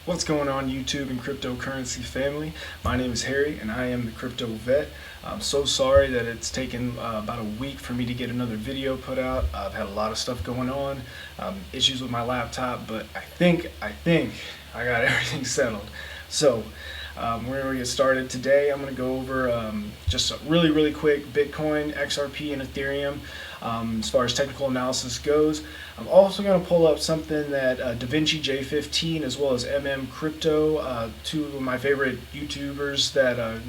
What's going on YouTube and cryptocurrency family? My name is Harry and I am the Crypto Vet. I'm so sorry that it's taken about a week for me to get another video put out. I've had a lot of stuff going on, issues with my laptop, but I think I got everything settled. So we're going to get started today. I'm going to go over just a really quick Bitcoin, XRP, and Ethereum as far as technical analysis goes. I'm also going to pull up something that DaVincij15 as well as MMCrypto, two of my favorite YouTubers that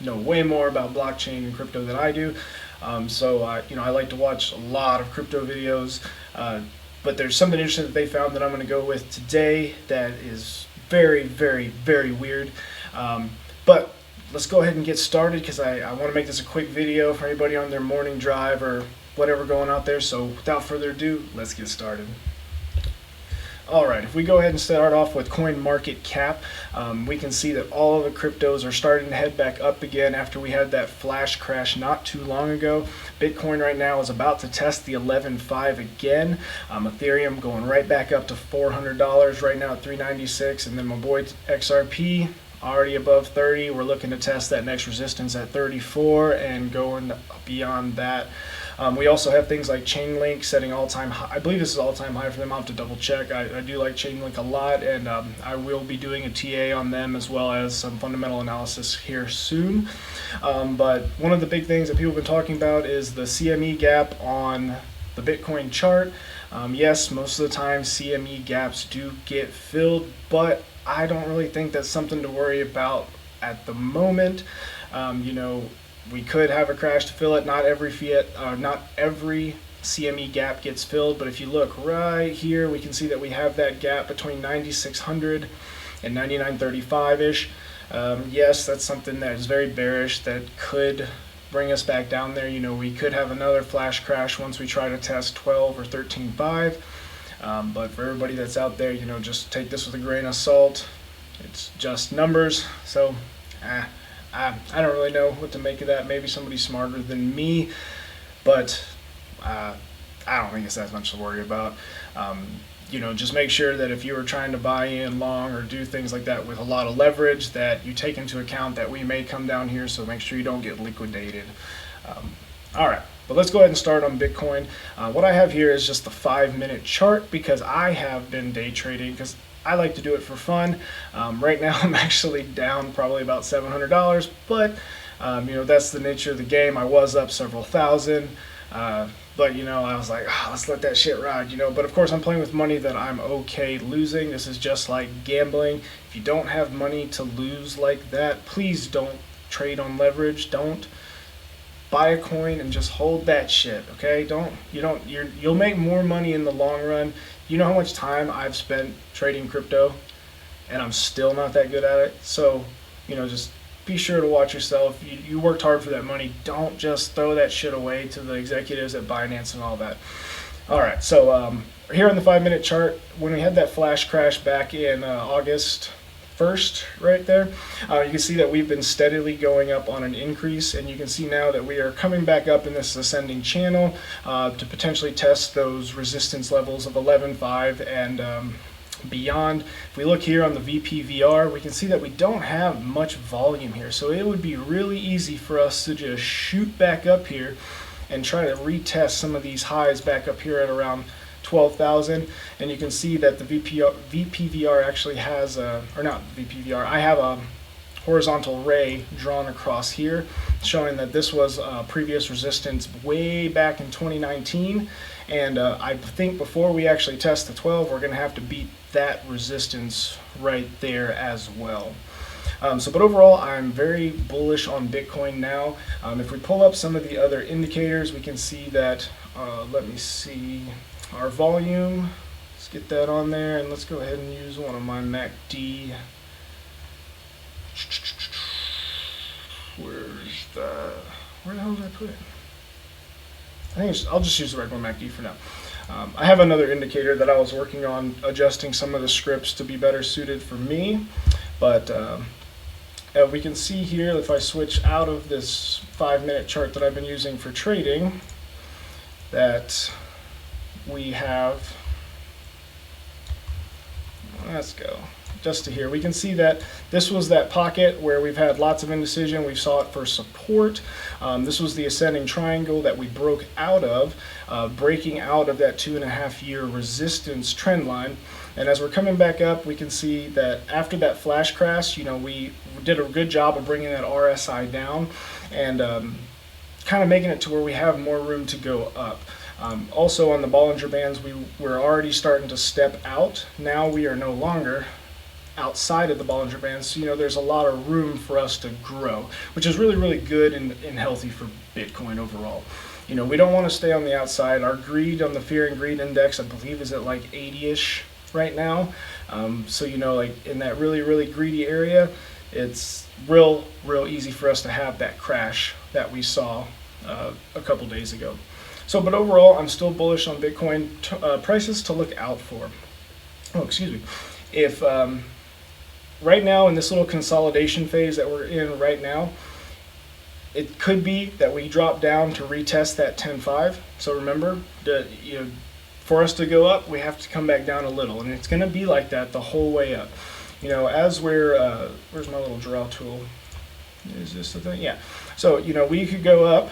know way more about blockchain and crypto than I do. I like to watch a lot of crypto videos, but there's something interesting that they found that I'm going to go with today that is very weird. But let's go ahead and get started because I want to make this a quick video for anybody on their morning drive or whatever going out there. So without further ado, let's get started. Alright, if we go ahead and start off with CoinMarketCap, we can see that all of the cryptos are starting to head back up again after we had that flash crash not too long ago. Bitcoin right now is about to test the 11.5 again. Ethereum going right back up to $400 right now at $396, and then my boy XRP already above 30. We're looking to test that next resistance at 34 and going beyond that. We also have things like Chainlink setting all-time high. I believe this is all-time high for them. I'll have to double check. I do like Chainlink a lot, and I will be doing a TA on them as well as some fundamental analysis here soon. But one of the big things that people have been talking about is the CME gap on the Bitcoin chart. Yes, most of the time CME gaps do get filled, but I don't really think that's something to worry about at the moment. We could have a crash to fill it. Not every CME gap gets filled, but if you look right here, we can see that we have that gap between 9,600 and 9,935-ish. Yes, that's something that is very bearish that could bring us back down there. We could have another flash crash once we try to test 12 or 13.5. But for everybody that's out there, just take this with a grain of salt. It's just numbers. So I don't really know what to make of that. Maybe somebody smarter than me, but I don't think it's that much to worry about. Just make sure that if you are trying to buy in long or do things like that with a lot of leverage, that you take into account that we may come down here, so make sure you don't get liquidated. Alright, but let's go ahead and start on Bitcoin. What I have here is just the 5-minute chart because I have been day trading because I like to do it for fun. Right now I'm actually down probably about $700, but that's the nature of the game. I was up several thousand, but I was like, let's let that shit ride, But of course I'm playing with money that I'm okay losing. This is just like gambling. If you don't have money to lose like that, please don't trade on leverage. Don't buy a coin and just hold that shit, okay? You'll make more money in the long run. You know how much time I've spent trading crypto and I'm still not that good at it. So, just be sure to watch yourself. You worked hard for that money. Don't just throw that shit away to the executives at Binance and all that. Alright, so here on the 5-minute chart, when we had that flash crash back in August 1st, right there, you can see that we've been steadily going up on an increase, and you can see now that we are coming back up in this ascending channel to potentially test those resistance levels of 11.5 and beyond. If we look here on the VPVR, we can see that we don't have much volume here, so it would be really easy for us to just shoot back up here and try to retest some of these highs back up here at around 12,000, and you can see that the VPVR actually has I have a horizontal ray drawn across here showing that this was previous resistance way back in 2019, and I think before we actually test the 12, we're going to have to beat that resistance right there as well. But overall, I'm very bullish on Bitcoin now. If we pull up some of the other indicators, we can see that, let me see, our volume, let's get that on there, and let's go ahead and use one of my MACD. Where's that? Where the hell did I put it? I'll just use the regular MACD for now. I have another indicator that I was working on adjusting some of the scripts to be better suited for me, but we can see here, if I switch out of this 5-minute chart that I've been using for trading, that we have, let's go just to here, we can see that this was that pocket where we've had lots of indecision. We saw it for support. This was the ascending triangle that we broke out of, breaking out of that 2.5-year resistance trend line. And as we're coming back up, we can see that after that flash crash, we did a good job of bringing that RSI down and kind of making it to where we have more room to go up. Also on the Bollinger Bands, we're already starting to step out. Now we are no longer outside of the Bollinger Bands, so there's a lot of room for us to grow, which is really, really good and healthy for Bitcoin overall. We don't want to stay on the outside. Our greed on the Fear and Greed Index, I believe, is at like 80-ish right now. So like in that really, really greedy area, it's real easy for us to have that crash that we saw a couple days ago. So, but overall, I'm still bullish on Bitcoin prices to look out for. Oh, excuse me. If right now in this little consolidation phase that we're in right now, it could be that we drop down to retest that 10.5. So remember, for us to go up, we have to come back down a little, and it's going to be like that the whole way up. As we're where's my little draw tool? Is this the thing? Yeah. So we could go up,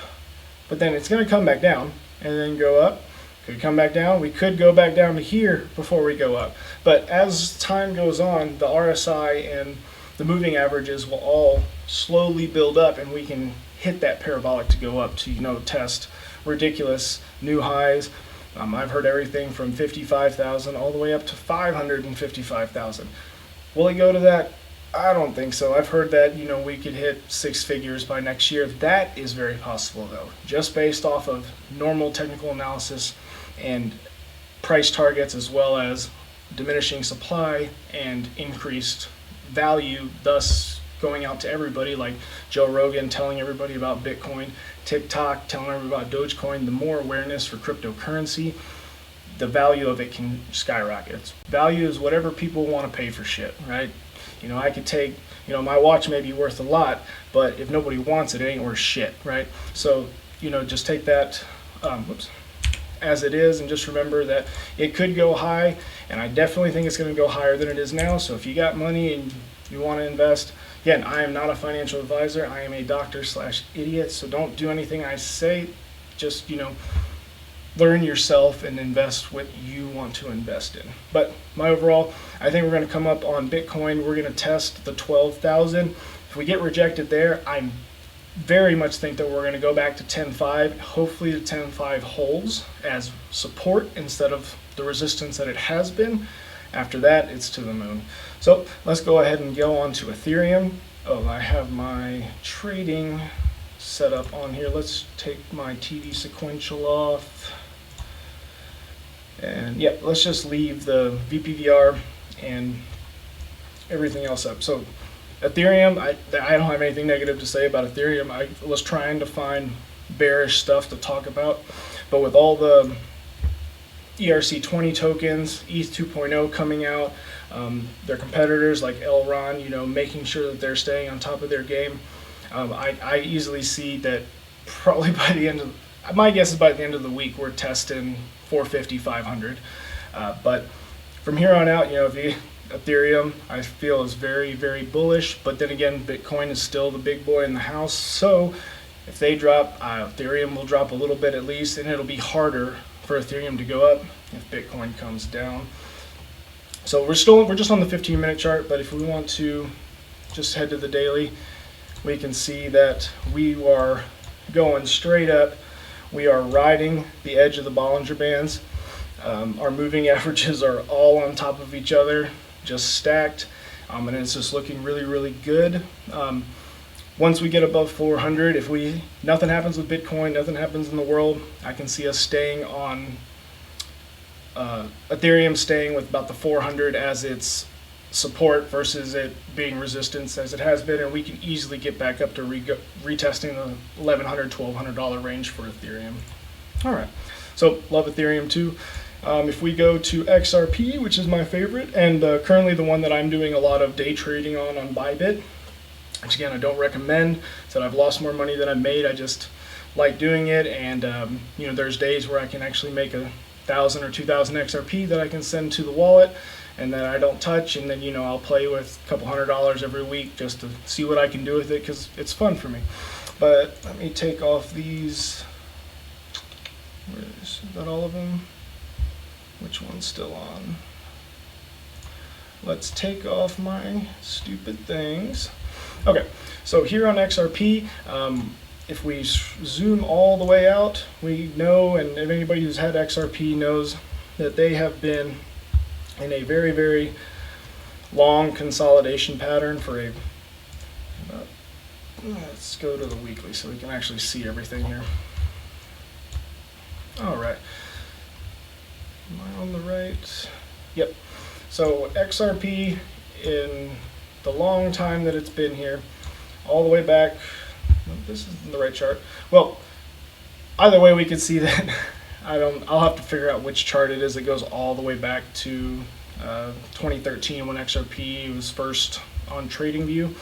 but then it's going to come back down and then go up. Could come back down. We could go back down to here before we go up. But as time goes on, the RSI and the moving averages will all slowly build up, and we can hit that parabolic to go up to test ridiculous new highs. I've heard everything from 55,000 all the way up to 555,000. Will it go to that? I don't think so. I've heard that we could hit 6 figures by next year. That is very possible though, just based off of normal technical analysis and price targets, as well as diminishing supply and increased value, thus going out to everybody, like Joe Rogan telling everybody about Bitcoin, TikTok telling everybody about Dogecoin. The more awareness for cryptocurrency, the value of it can skyrocket. Value is whatever people want to pay for shit, right? I could take, my watch may be worth a lot, but if nobody wants it, it ain't worth shit, right? So, just take that as it is, and just remember that it could go high, and I definitely think it's going to go higher than it is now. So if you got money and you want to invest, again, I am not a financial advisor. I am a doctor/idiot, so don't do anything I say. Just, learn yourself and invest what you want to invest in. But my overall, I think we're going to come up on Bitcoin. We're going to test the 12,000. If we get rejected there, I very much think that we're going to go back to 10.5. Hopefully the 10.5 holds as support instead of the resistance that it has been. After that, it's to the moon. So let's go ahead and go on to Ethereum. Oh, I have my trading set up on here. Let's take my TV sequential off. And yeah, let's just leave the VPVR and everything else up. So Ethereum, I don't have anything negative to say about Ethereum. I was trying to find bearish stuff to talk about, but with all the ERC20 tokens, ETH 2.0 coming out, their competitors like Elrond, making sure that they're staying on top of their game, I easily see that probably by the end of, my guess is by the end of the week, we're testing 450, 500. But from here on out, Ethereum, I feel is very, very bullish. But then again, Bitcoin is still the big boy in the house. So if they drop, Ethereum will drop a little bit at least, and it'll be harder for Ethereum to go up if Bitcoin comes down. So we're just on the 15-minute chart. But if we want to just head to the daily, we can see that we are going straight up. We are riding the edge of the Bollinger Bands. Our moving averages are all on top of each other, just stacked, and it's just looking really, really good. Once we get above 400, if nothing happens with Bitcoin, nothing happens in the world, I can see us staying on Ethereum, staying with about the 400 as its support versus it being resistance as it has been, and we can easily get back up to retesting the $1,100, $1,200 range for Ethereum. All right, so love Ethereum too. If we go to XRP, which is my favorite, and currently the one that I'm doing a lot of day trading on Bybit, which again I don't recommend, so I've lost more money than I've made. I just like doing it, and there's days where I can actually make 1,000 or 2,000 XRP that I can send to the wallet, and then I don't touch, and then, you know, I'll play with a couple $100 every week just to see what I can do with it, because it's fun for me. But let me take off these. Is that all of them? Which one's still on? Let's take off my stupid things. Okay, so here on XRP, if we zoom all the way out, we know, and if anybody who's had XRP knows, that they have been in a very, very long consolidation pattern for a, let's go to the weekly so we can actually see everything here. All right. Am I on the right? Yep. So XRP, in the long time that it's been here, all the way back, this isn't the right chart. Well, either way we can see that, I'll have to figure out which chart it is. It goes all the way back to 2013 when XRP was first on TradingView.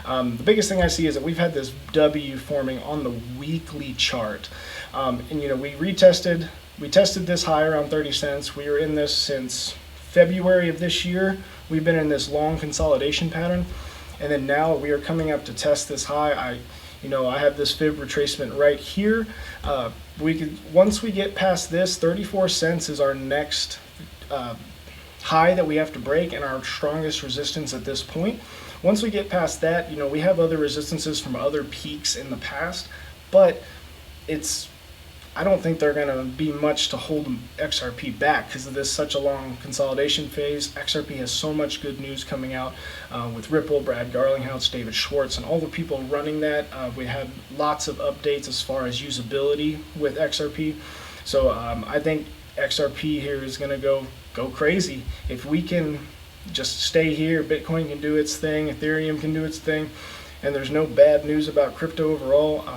The biggest thing I see is that we've had this W forming on the weekly chart. And you know, we tested this high around 30 cents. We were in this since February of this year. We've been in this long consolidation pattern, and then now we are coming up to test this high. I have this fib retracement right here. Once we get past this, 34 cents is our next high that we have to break, and our strongest resistance at this point. Once we get past that, you know, we have other resistances from other peaks in the past, but I don't think they're going to be much to hold XRP back because of this such a long consolidation phase. XRP has so much good news coming out with Ripple, Brad Garlinghouse, David Schwartz, and all the people running that. We had lots of updates as far as usability with XRP. So I think XRP here is going to go crazy. If we can just stay here, Bitcoin can do its thing, Ethereum can do its thing, and there's no bad news about crypto overall.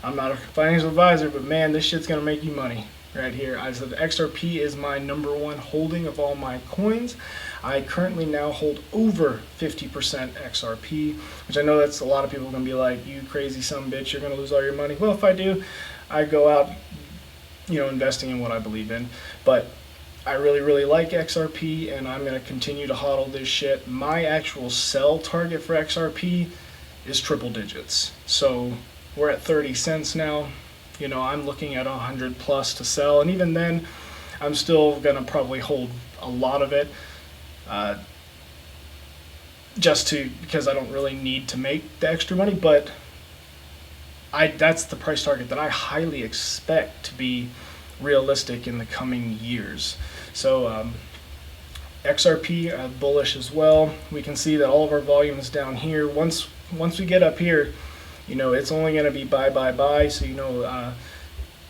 I'm not a financial advisor, but man, this shit's gonna make you money right here. I said XRP is my #1 holding of all my coins. I currently now hold over 50% XRP, which I know that's a lot of people are gonna be like, you crazy son of a bitch, you're gonna lose all your money. Well, if I do, I go out, you know, investing in what I believe in. But I really, really like XRP, and I'm gonna continue to hodl this shit. My actual sell target for XRP is triple digits. So we're at 30 cents now. You know, I'm looking at 100 plus to sell, and even then, I'm still gonna probably hold a lot of it, because I don't really need to make the extra money. But that's the price target that I highly expect to be realistic in the coming years. So XRP bullish as well. We can see that all of our volume is down here. Once we get up here, you know, it's only going to be buy. So, you know,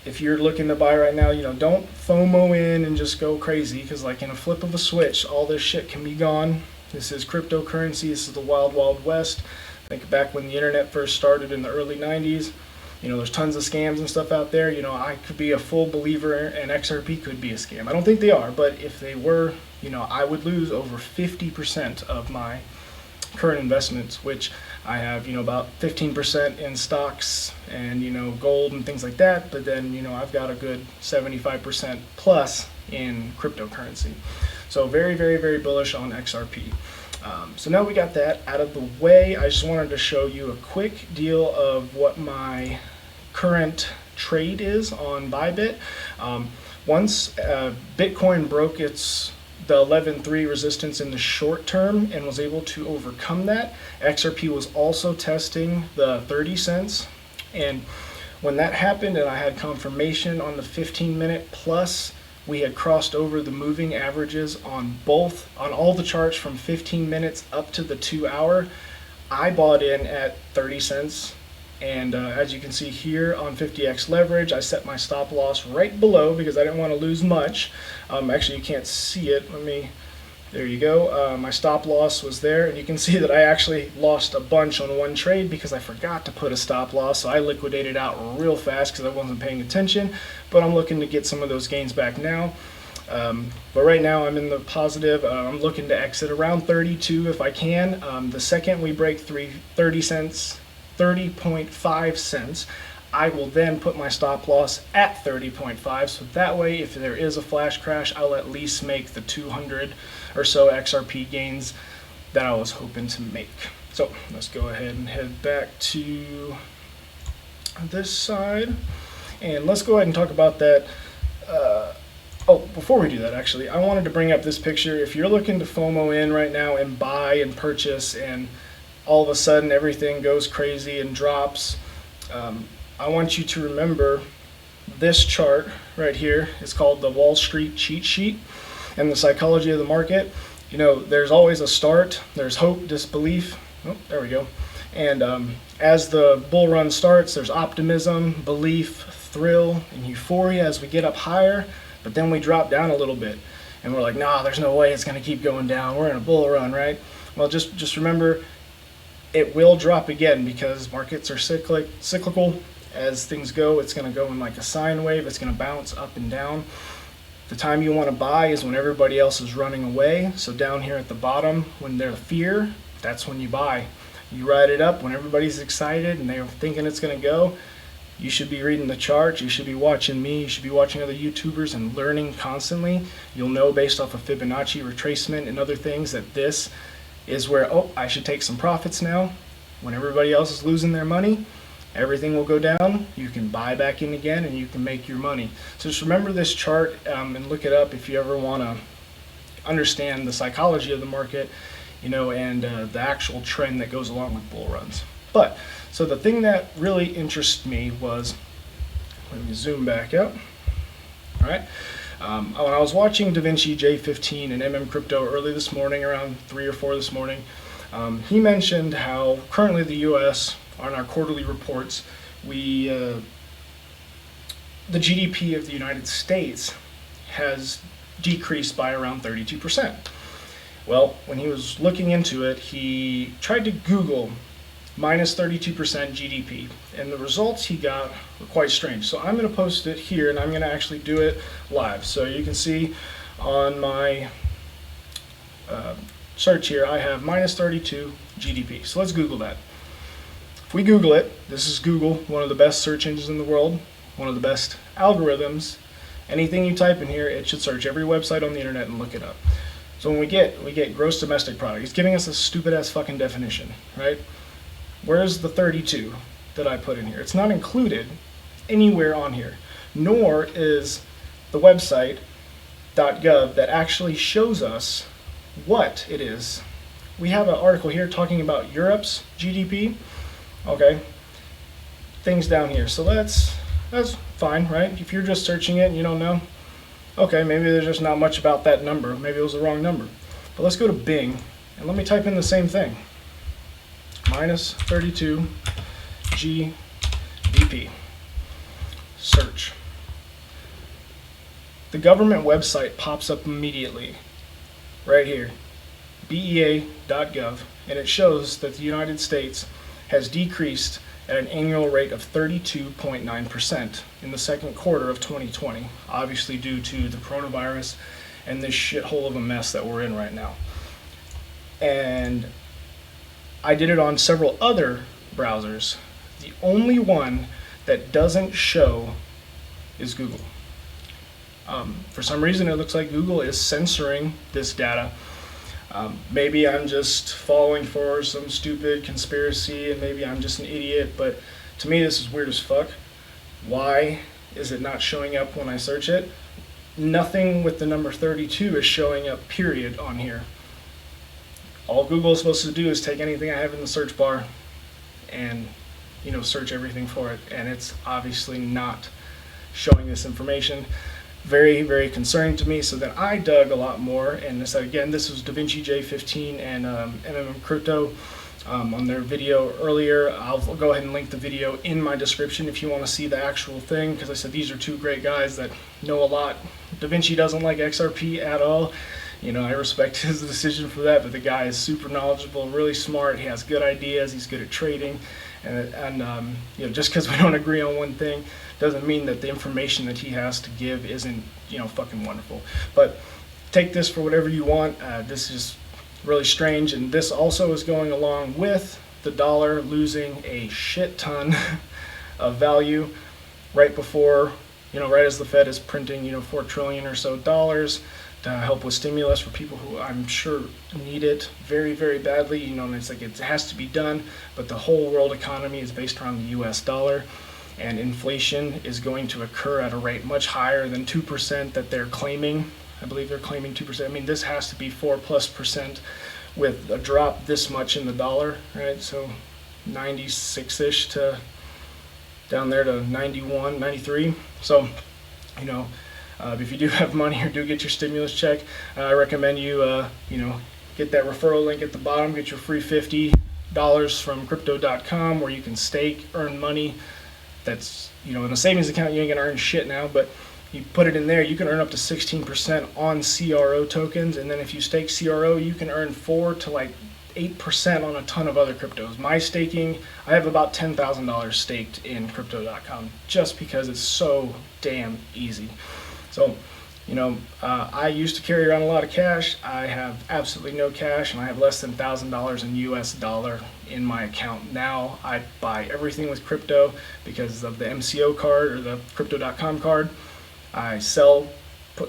if you're looking to buy right now, you know, don't FOMO in and just go crazy, because like in a flip of a switch, all this shit can be gone. This is cryptocurrency. This is the wild, wild west. Think back when the internet first started in the early 90s. You know, there's tons of scams and stuff out there. You know, I could be a full believer, and XRP could be a scam. I don't think they are, but if they were, you know, I would lose over 50% of my current investments, which I have, you know, about 15% in stocks and, you know, gold and things like that. But then, you know, I've got a good 75% plus in cryptocurrency. So very, very, very bullish on XRP. So now we got that out of the way. I just wanted to show you a quick deal of what my current trade is on Bybit. Once Bitcoin broke the 11.3 resistance in the short term and was able to overcome that, XRP was also testing the 30 cents. And when that happened and I had confirmation on the 15-minute plus, we had crossed over the moving averages on all the charts from 15 minutes up to the 2 hour. I bought in at 30 cents. And as you can see here on 50x leverage, I set my stop loss right below because I didn't want to lose much. Actually, you can't see it. There you go. My stop loss was there, and you can see that I actually lost a bunch on one trade because I forgot to put a stop loss. So I liquidated out real fast because I wasn't paying attention. But I'm looking to get some of those gains back now. But right now I'm in the positive. I'm looking to exit around 32 if I can. The second we break 30 cents, 30.5 cents, I will then put my stop loss at 30.5, so that way if there is a flash crash, I'll at least make the 200 or so XRP gains that I was hoping to make. So let's go ahead and head back to this side, and let's go ahead and talk about that. Oh, before we do that, actually, I wanted to bring up this picture. If you're looking to FOMO in right now and buy and purchase, and all of a sudden everything goes crazy and drops, I want you to remember this chart right here. It's called the Wall Street cheat sheet and the psychology of the market. You know, there's always a start, there's hope, disbelief. Oh, there we go. And as the bull run starts, there's optimism, belief, thrill, and euphoria as we get up higher, but then we drop down a little bit. And we're like, nah, there's no way it's gonna keep going down. We're in a bull run, right? Well, just remember, it will drop again because markets are cyclical. As things go, it's going to go in like a sine wave. It's going to bounce up and down. The time you want to buy is when everybody else is running away. So down here at the bottom, when there's fear, that's when you buy. You ride it up when everybody's excited and they're thinking it's going to go. You should be reading the charts. You should be watching me. You should be watching other YouTubers and learning constantly. You'll know based off of Fibonacci retracement and other things that this is where, oh, I should take some profits now. When everybody else is losing their money, everything will go down. You can buy back in again and you can make your money. So just remember this chart and look it up if you ever want to understand the psychology of the market, you know, and the actual trend that goes along with bull runs. But so the thing that really interests me was, let me zoom back out. All right. When I was watching DaVincij15 and MMCrypto early this morning, around 3 or 4 this morning, he mentioned how currently the U.S., on our quarterly reports, the GDP of the United States has decreased by around 32%. Well, when he was looking into it, he tried to Google minus 32% GDP, and the results he got were quite strange. So I'm going to post it here, and I'm going to actually do it live. So you can see on my search here, I have minus 32 GDP. So let's Google that. If we Google it, this is Google, one of the best search engines in the world, one of the best algorithms. Anything you type in here, it should search every website on the internet and look it up. So when we get gross domestic product. It's giving us a stupid ass fucking definition, right? Where's the 32 that I put in here? It's not included anywhere on here, nor is the website .gov that actually shows us what it is. We have an article here talking about Europe's GDP. Okay, things down here. So that's fine, right? If you're just searching it and you don't know, okay, maybe there's just not much about that number. Maybe it was the wrong number. But let's go to Bing and let me type in the same thing. Minus 32 GDP. Search. The government website pops up immediately right here, bea.gov, and it shows that the United States has decreased at an annual rate of 32.9% in the second quarter of 2020, obviously due to the coronavirus and this shithole of a mess that we're in right now. And I did it on several other browsers. The only one that doesn't show is Google. For some reason, it looks like Google is censoring this data. Maybe I'm just falling for some stupid conspiracy, and maybe I'm just an idiot, but to me this is weird as fuck. Why is it not showing up when I search it? Nothing with the number 32 is showing up, period, on here. All Google is supposed to do is take anything I have in the search bar and, you know, search everything for it, and it's obviously not showing this information. Very, very concerning to me. So then I dug a lot more, and I said, again, this was DaVincij15 and MMCrypto on their video earlier. I'll go ahead and link the video in my description if you want to see the actual thing, because I said these are two great guys that know a lot. DaVincij doesn't like XRP at all. You know, I respect his decision for that, but the guy is super knowledgeable, really smart. He has good ideas. He's good at trading, and you know, just because we don't agree on one thing doesn't mean that the information that he has to give isn't, you know, fucking wonderful. But take this for whatever you want. This is really strange, and this also is going along with the dollar losing a shit ton of value right before, right as the Fed is printing, $4 trillion or so dollars to help with stimulus for people who I'm sure need it very, very badly. And it's like it has to be done, but the whole world economy is based around the US dollar, and inflation is going to occur at a rate much higher than 2% that they're claiming. I believe they're claiming 2%. I mean, this has to be 4+% with a drop this much in the dollar, right? So 96-ish to down there to 91, 93. So, if you do have money or do get your stimulus check, I recommend you, get that referral link at the bottom, get your free $50 from crypto.com where you can stake, earn money. That's, in a savings account, you ain't gonna earn shit now, but you put it in there, you can earn up to 16% on CRO tokens, and then if you stake CRO, you can earn 4 to like 8% on a ton of other cryptos. My staking, I have about $10,000 staked in crypto.com just because it's so damn easy. So, I used to carry around a lot of cash. I have absolutely no cash, and I have less than $1,000 in US dollar in my account. Now I buy everything with crypto because of the MCO card or the crypto.com card. I sell,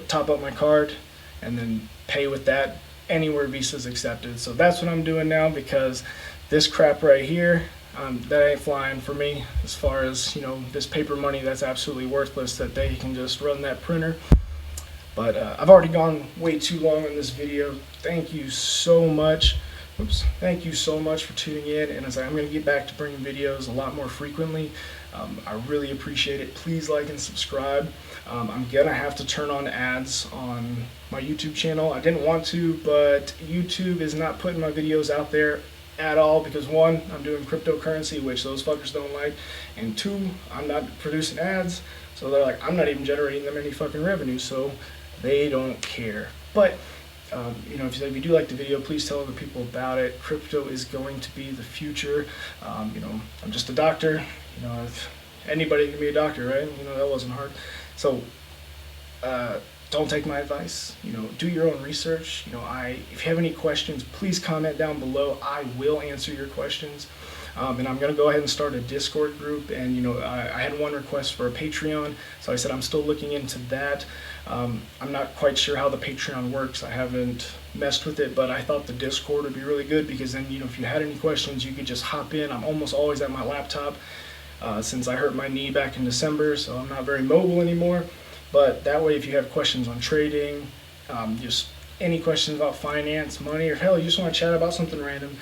top up my card, and then pay with that anywhere Visa's accepted. So that's what I'm doing now, because this crap right here, that ain't flying for me. As far as, this paper money, that's absolutely worthless, that they can just run that printer. But I've already gone way too long on this video. Thank you so much. Thank you so much for tuning in, and I'm going to get back to bringing videos a lot more frequently. I really appreciate it. Please like and subscribe. I'm going to have to turn on ads on my YouTube channel. I didn't want to, but YouTube is not putting my videos out there at all because, one, I'm doing cryptocurrency, which those fuckers don't like, and two, I'm not producing ads, so they're like, I'm not even generating them any fucking revenue, so they don't care. But if you do like the video, please tell other people about it. Crypto is going to be the future. I'm just a doctor. If anybody can be a doctor, right? That wasn't hard. So don't take my advice. Do your own research. If you have any questions, please comment down below. I will answer your questions. And I'm going to go ahead and start a Discord group, and I had one request for a Patreon, so I said I'm still looking into that. I'm not quite sure how the Patreon works. I haven't messed with it, but I thought the Discord would be really good, because then if you had any questions, you could just hop in. I'm almost always at my laptop since I hurt my knee back in December, so I'm not very mobile anymore. But that way, if you have questions on trading, just any questions about finance, money, or hell, you just want to chat about something random,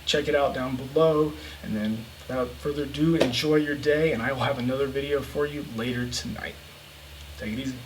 check it out down below. And then without further ado, enjoy your day, and I will have another video for you later tonight. Take it easy.